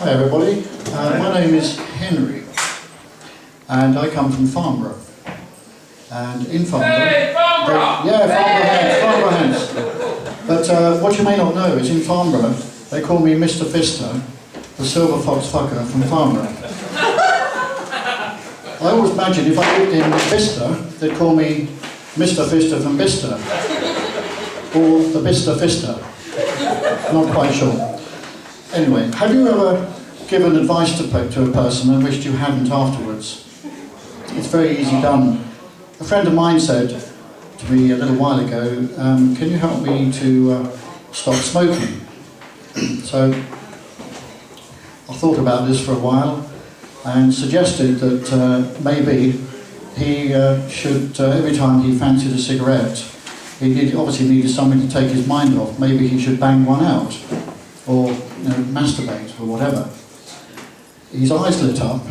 Hi everybody, my name is Henry and I come from Farnborough. And in Farnborough... Hey, Farnborough! Farnborough Hens. But what you may not know is in Farnborough they call me Mr. Fister, the silver fox fucker from Farnborough. I always imagine if I lived in Bicester, they'd call me Mr. Fister from Bicester. Or the Bicester Fister. Not quite sure. Anyway, have you ever given advice to a person and wished you hadn't afterwards? It's very easy done. A friend of mine said to me a little while ago, can you help me to stop smoking? So I thought about this for a while and suggested that maybe he should, every time he fancied a cigarette, he obviously needed something to take his mind off. Maybe he should bang one out, or masturbate, or whatever. His eyes lit up,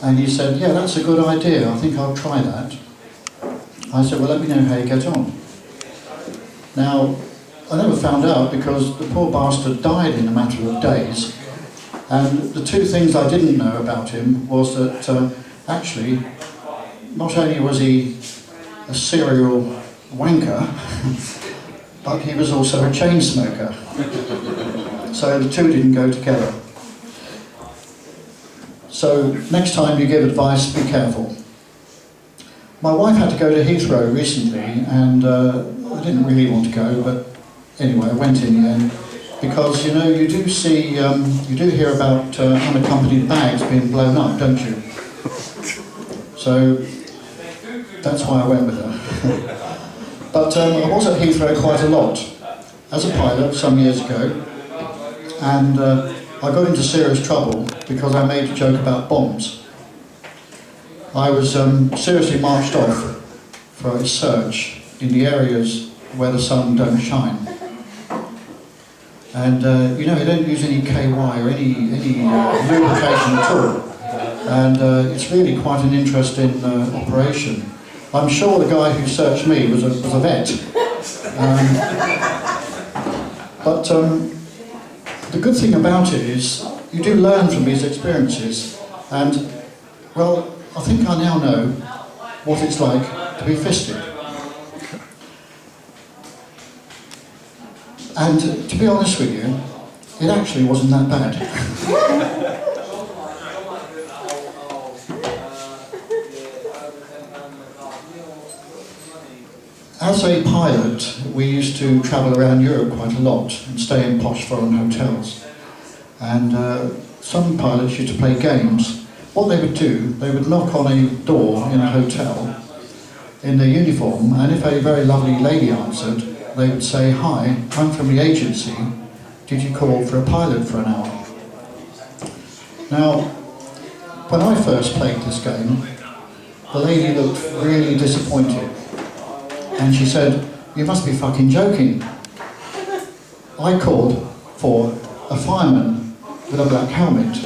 and he said, yeah, that's a good idea, I think I'll try that. I said, well, let me know how you get on. Now, I never found out because the poor bastard died in a matter of days, and the two things I didn't know about him was that actually, not only was he a serial wanker, but he was also a chain smoker. So the two didn't go together. So next time you give advice, be careful. My wife had to go to Heathrow recently, and I didn't really want to go, but anyway, I went in the end, because you know, you do see, you do hear about unaccompanied bags being blown up, don't you? So that's why I went with her. But I was at Heathrow quite a lot as a pilot some years ago, and I got into serious trouble because I made a joke about bombs. I was seriously marched off for a search in the areas where the sun don't shine. And you know, you don't use any KY or any lubrication at all. And it's really quite an interesting operation. I'm sure the guy who searched me was a vet. But the good thing about it is you do learn from these experiences, and well, I think I now know what it's like to be fisted. And to be honest with you, it actually wasn't that bad. As a pilot, we used to travel around Europe quite a lot and stay in posh foreign hotels. And some pilots used to play games. What they would do, they would knock on a door in a hotel in their uniform, and if a very lovely lady answered, they would say, hi, I'm from the agency, did you call for a pilot for an hour? Now, when I first played this game, the lady looked really disappointed. And she said, you must be fucking joking. I called for a fireman with a black helmet.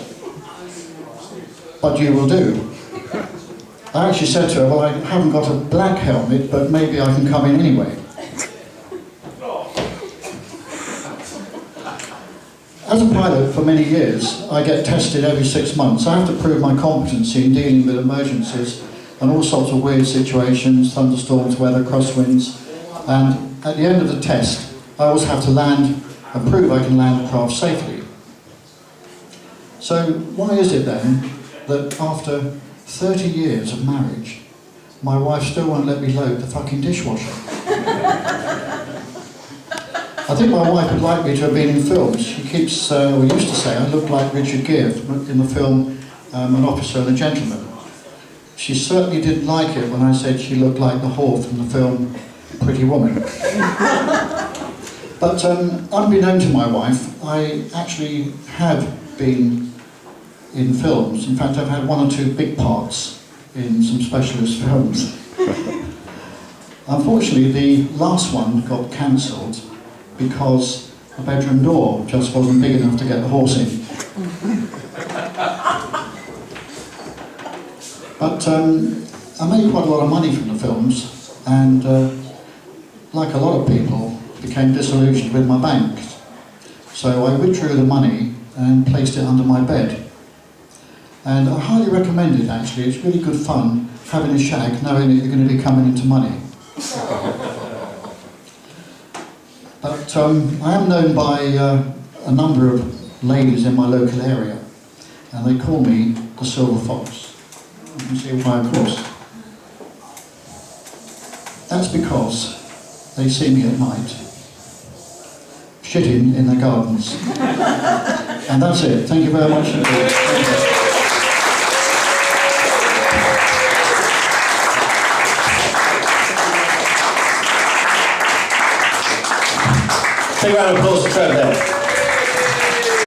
But you will do. I actually said to her, well, I haven't got a black helmet, but maybe I can come in anyway. As a pilot for many years, I get tested every 6 months. I have to prove my competency in dealing with emergencies and all sorts of weird situations, thunderstorms, weather, crosswinds, and at the end of the test I always have to land and prove I can land a craft safely. So why is it then that after 30 years of marriage my wife still won't let me load the fucking dishwasher? I think my wife would like me to have been in films. She keeps, or used to say, I look like Richard Gere in the film An Officer and a Gentleman. She certainly didn't like it when I said she looked like the whore from the film Pretty Woman. But unbeknown to my wife, I actually have been in films. In fact, I've had 1 or 2 big parts in some specialist films. Unfortunately, the last one got cancelled because the bedroom door just wasn't big enough to get the horse in. But I made quite a lot of money from the films, and like a lot of people, became disillusioned with my bank. So I withdrew the money and placed it under my bed. And I highly recommend it actually. It's really good fun having a shag knowing that you're going to be coming into money. But I am known by a number of ladies in my local area, and they call me the Silver Fox. You can see why, of course. That's because they see me at night, shitting in their gardens. And that's it. Thank you very much indeed. Big round of applause for Trevor there.